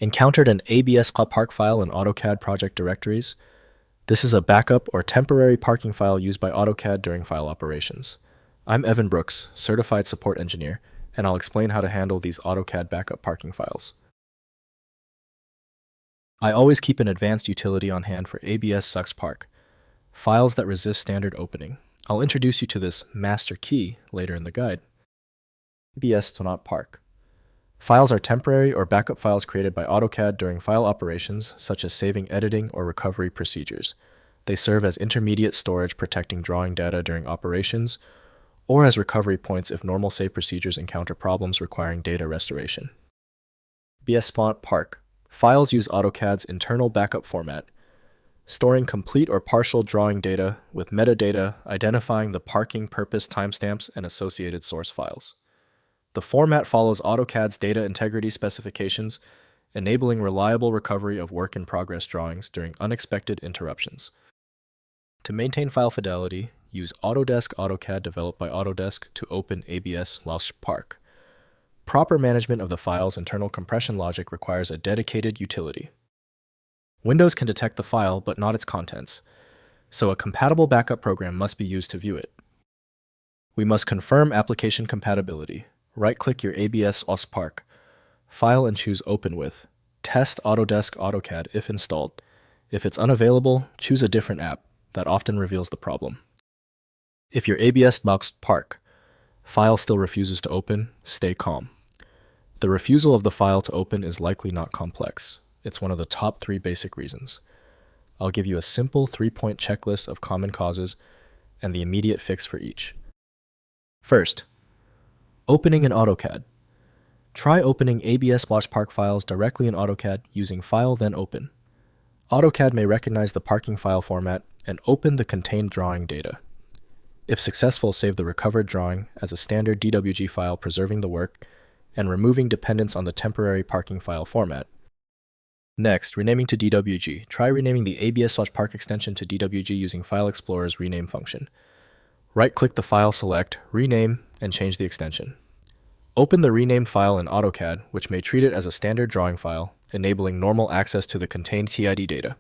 Encountered an ABS park file in AutoCAD project directories? This is a backup or temporary parking file used by AutoCAD during file operations. I'm Evan Brooks, Certified Support Engineer, and I'll explain how to handle these AutoCAD backup parking files. I always keep an advanced utility on hand for ABS sucks park, files that resist standard opening. I'll introduce you to this master key later in the guide. ABS to not park. Files are temporary or backup files created by AutoCAD during file operations, such as saving editing or recovery procedures. They serve as intermediate storage protecting drawing data during operations, or as recovery points if normal save procedures encounter problems requiring data restoration. ABS park. Files use AutoCAD's internal backup format, storing complete or partial drawing data with metadata identifying the parking purpose timestamps and associated source files. The format follows AutoCAD's data integrity specifications, enabling reliable recovery of work-in-progress drawings during unexpected interruptions. To maintain file fidelity, use Autodesk AutoCAD developed by Autodesk to open ABS/park. Proper management of the file's internal compression logic requires a dedicated utility. Windows can detect the file but not its contents, so a compatible backup program must be used to view it. We must confirm application compatibility. Right-click your ABS/park file and choose Open With. Test Autodesk AutoCAD if installed. If it's unavailable, choose a different app. That often reveals the problem. If your ABS/park file still refuses to open, stay calm. The refusal of the file to open is likely not complex. It's one of the top 3 basic reasons. I'll give you a simple 3-point checklist of common causes and the immediate fix for each. First, opening in AutoCAD. Try opening ABS/park files directly in AutoCAD using File then Open. AutoCAD may recognize the parking file format and open the contained drawing data. If successful, save the recovered drawing as a standard DWG file preserving the work and removing dependence on the temporary parking file format. Next, renaming to DWG. Try renaming the ABS/park extension to DWG using File Explorer's rename function. Right-click the file, select Rename, and change the extension. Open the renamed file in AutoCAD, which may treat it as a standard drawing file, enabling normal access to the contained TID data.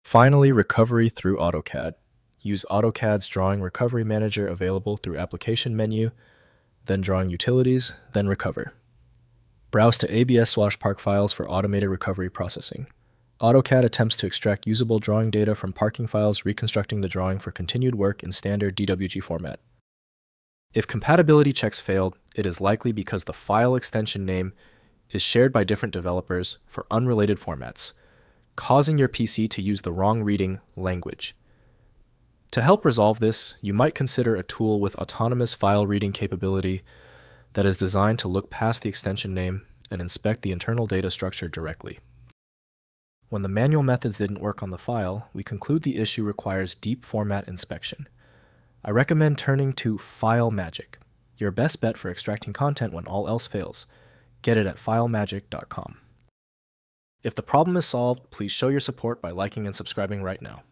Finally, recovery through AutoCAD. Use AutoCAD's Drawing Recovery Manager available through Application menu, then Drawing Utilities, then Recover. Browse to ABS/park files for automated recovery processing. AutoCAD attempts to extract usable drawing data from parking files, reconstructing the drawing for continued work in standard DWG format. If compatibility checks failed, it is likely because the file extension name is shared by different developers for unrelated formats, causing your PC to use the wrong reading language. To help resolve this, you might consider a tool with autonomous file reading capability that is designed to look past the extension name and inspect the internal data structure directly. When the manual methods didn't work on the file, we conclude the issue requires deep format inspection. I recommend turning to File Magic, your best bet for extracting content when all else fails. Get it at filemagic.com. If the problem is solved, please show your support by liking and subscribing right now.